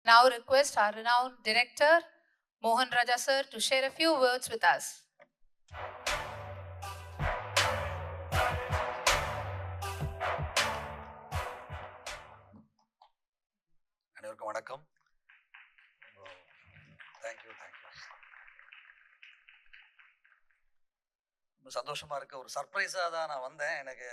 Now request our renowned director, Mohan Raja sir, to share a few words with us. அனைவருக்கும் வணக்கம். Thank you. ரொம்ப சந்தோஷமா இருக்கு. ஒரு சர்ப்ரைஸாக தான் நான் வந்தேன். எனக்கு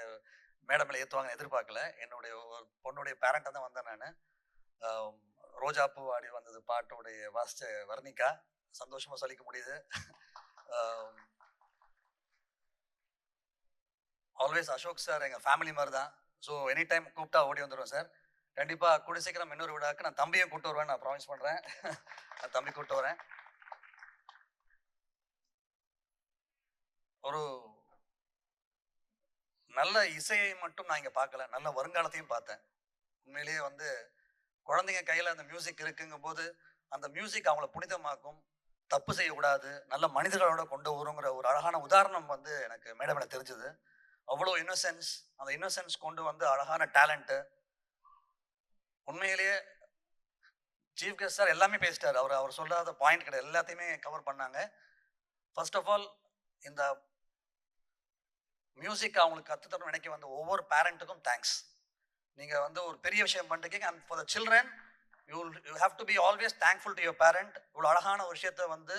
மேடமில் ஏற்றுவாங்கன்னு எதிர்பார்க்கல. என்னுடைய ஒரு பொண்ணுடைய பேரண்ட்டாக தான் வந்தேன் நான். ரோஜாப்பூ ஆடி வந்தது பாட்டோடைய வாசிச்ச வர்ணிகா. சந்தோஷமாக சொல்லிக்க முடியுது. ஆல்வேஸ் அசோக் சார் எங்கள் ஃபேமிலி மாதிரி தான். ஸோ எனி டைம் கூப்பிட்டா ஓடி வந்துடுவேன் சார். கண்டிப்பாக கூடிய சீக்கிரம் இன்னொரு விழாக்கு நான் தம்பியும் கூப்பிட்டு வருவேன், நான் ப்ராமிஸ் பண்ணுறேன். நான் தம்பி கூப்பிட்டு வரேன். ஒரு நல்ல இசையை மட்டும் நான் இங்கே பார்க்கல, நல்ல வருங்காலத்தையும் பார்த்தேன். உண்மையிலேயே வந்து குழந்தைங்க கையில் அந்த மியூசிக் இருக்குங்கும் போது அந்த மியூசிக் அவங்கள புனிதமாக்கும், தப்பு செய்யக்கூடாது, நல்ல மனிதர்களோட கொண்டு வருங்கிற ஒரு அழகான உதாரணம் வந்து எனக்கு மேடமில் தெரிஞ்சுது. அவ்வளோ இன்னோசென்ஸ், அந்த இன்னோசென்ஸ் கொண்டு வந்து அழகான டேலண்ட்டு. உண்மையிலேயே சீஃப் கெஸ்ட் சார் எல்லாமே பேசிட்டார். அவர் சொல்லாத பாயிண்ட் கிடையாது, எல்லாத்தையுமே கவர் பண்ணாங்க. ஃபர்ஸ்ட் ஆஃப் ஆல் இந்த மியூசிக் அவங்களுக்கு கற்றுத்தரணும் நினைக்க வந்த ஒவ்வொரு பேரண்ட்டுக்கும் தேங்க்ஸ். நீங்கள் வந்து ஒரு பெரிய விஷயம் பண்ணிருக்கீங்க. And for the children you have to be always thankful to your parent. இவ்வளோ அழகான ஒரு விஷயத்தை வந்து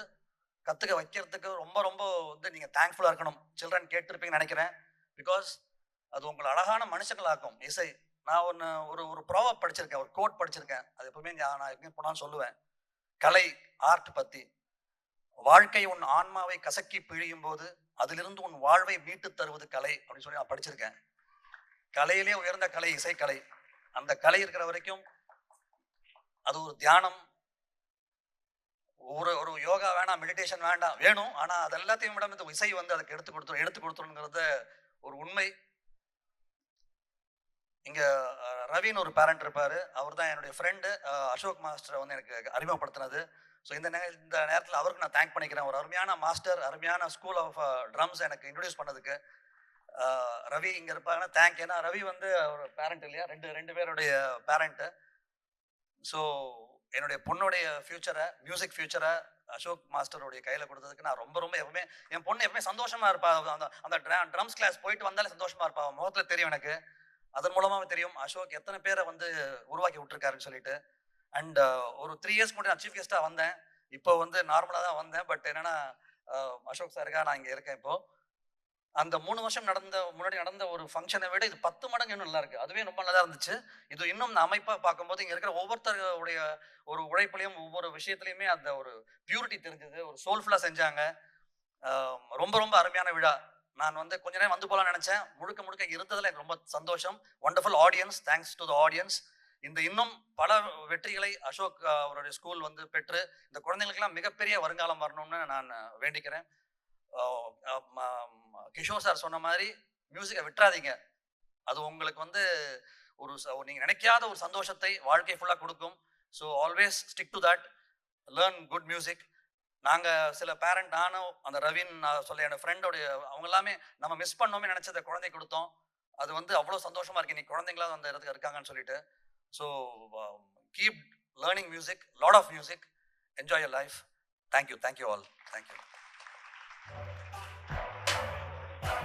கற்றுக்க வைக்கிறதுக்கு ரொம்ப ரொம்ப வந்து நீங்கள் தேங்க்ஃபுல்லாக இருக்கணும். சில்ட்ரன் கேட்டிருப்பீங்கன்னு நினைக்கிறேன். பிகாஸ் அது உங்களை அழகான மனுஷங்களாக்கும் இசை. நான் ஒரு ப்ராவர்ப் படிச்சிருக்கேன், ஒரு கோட் படிச்சிருக்கேன். அது எப்பவுமே நான் எப்பவுமே போனாலும் சொல்லுவேன். கலை, ஆர்ட் பற்றி. வாழ்க்கை உன் ஆன்மாவை கசக்கி பிழியும் போது அதிலிருந்து உன் வாழ்வை மீட்டு தருவது கலை அப்படின்னு சொல்லி நான் படிச்சிருக்கேன். கலையிலே உயர்ந்த கலை இசைக்கலை. அந்த கலை இருக்கிற வரைக்கும் அது ஒரு தியானம், ஒரு யோகா வேணாம், மெடிடேஷன் வேண்டாம், வேணும். ஆனா அது எல்லாத்தையும் விட இந்த இசை வந்து அதுக்கு எடுத்து கொடுத்துருங்கிறத ஒரு உண்மை. இங்க ரவின்னு ஒரு பேரண்ட் இருப்பாரு. அவர் தான் என்னுடைய ஃப்ரெண்டு அசோக் மாஸ்டரை வந்து எனக்கு அறிமுகப்படுத்தினது. ஸோ இந்த நேரத்தில் அவருக்கு நான் தேங்க் பண்ணிக்கிறேன். ஒரு அருமையான மாஸ்டர், அருமையான ஸ்கூல் ஆஃப் ட்ரம்ஸ் எனக்கு இன்ட்ரடியூஸ் பண்ணதுக்கு. ரவி இங்கே இருப்பாங்கன்னா தேங்க். ஏன்னா ரவி வந்து ஒரு பேரண்ட் இல்லையா, ரெண்டு பேருடைய பேரண்ட்டு. ஸோ என்னுடைய பொண்ணுடைய ஃபியூச்சரை, மியூசிக் ஃபியூச்சரை அசோக் மாஸ்டருடைய கையில் கொடுத்ததுக்கு நான் ரொம்ப ரொம்ப எப்பவுமே, என் பொண்ணு எப்பவுமே சந்தோஷமா இருப்பா. அந்த ட்ரம்ஸ் கிளாஸ் போயிட்டு வந்தாலே சந்தோஷமா இருப்பா. முகத்தில் தெரியும் எனக்கு. அதன் மூலமாக தெரியும் அசோக் எத்தனை பேரை வந்து உருவாக்கி விட்டுருக்காருன்னு சொல்லிட்டு. அண்ட் ஒரு 3 இயர்ஸ் முன்னாடி நான் சீஃப் கெஸ்ட்டாக வந்தேன். இப்போ வந்து நார்மலாக தான் வந்தேன். பட் என்னன்னா அசோக் சாருக்காக நான் இங்கே இருக்கேன். இப்போ அந்த 3 வருஷம் முன்னாடி நடந்த ஒரு ஃபங்க்ஷனை விட இது 10 மடங்கு இன்னும் நல்லா இருக்கு. அதுவே ரொம்ப நல்லா இருந்துச்சு. இது இன்னும் இந்த அமைப்பாக பார்க்கும்போது இங்கே இருக்கிற ஒவ்வொருத்தருடைய ஒரு உழைப்புலையும் ஒவ்வொரு விஷயத்துலையுமே அந்த ஒரு பியூரிட்டி தெரிஞ்சது. ஒரு சோல்ஃபுல்லாக செஞ்சாங்க. ரொம்ப ரொம்ப அருமையான விழா. நான் வந்து கொஞ்ச நேரம் வந்து போகலான்னு நினைச்சேன். முழுக்க இருந்ததில் எனக்கு ரொம்ப சந்தோஷம். Wonderful audience. Thanks to the audience. இன்னும் பல வெற்றிகளை அசோக் அவருடைய ஸ்கூல் வந்து பெற்று இந்த குழந்தைங்களுக்கெல்லாம் மிகப்பெரிய வருங்காலம் வரணும்னு நான் வேண்டிக்கிறேன். கிஷோர் சார் சொன்ன மாதிரி மியூசிக்கை விட்டுறாதீங்க. அது உங்களுக்கு வந்து நீங்கள் நினைக்காத ஒரு சந்தோஷத்தை வாழ்க்கை ஃபுல்லாக கொடுக்கும். So always stick to that. Learn good music. நாங்கள் சில பேரண்ட், நானும் அந்த ரவின் சொல்ல என் ஃப்ரெண்டோடைய அவங்க எல்லாமே நம்ம மிஸ் பண்ணோமே நினச்சதை குழந்தை கொடுத்தோம். அது வந்து அவ்வளோ சந்தோஷமா இருக்கு. இன்னைக்கு குழந்தைங்களாம் அந்த இடத்துக்கு இருக்காங்கன்னு சொல்லிட்டு. So keep learning music, lot of music. Enjoy your life. Thank you all. Thank you.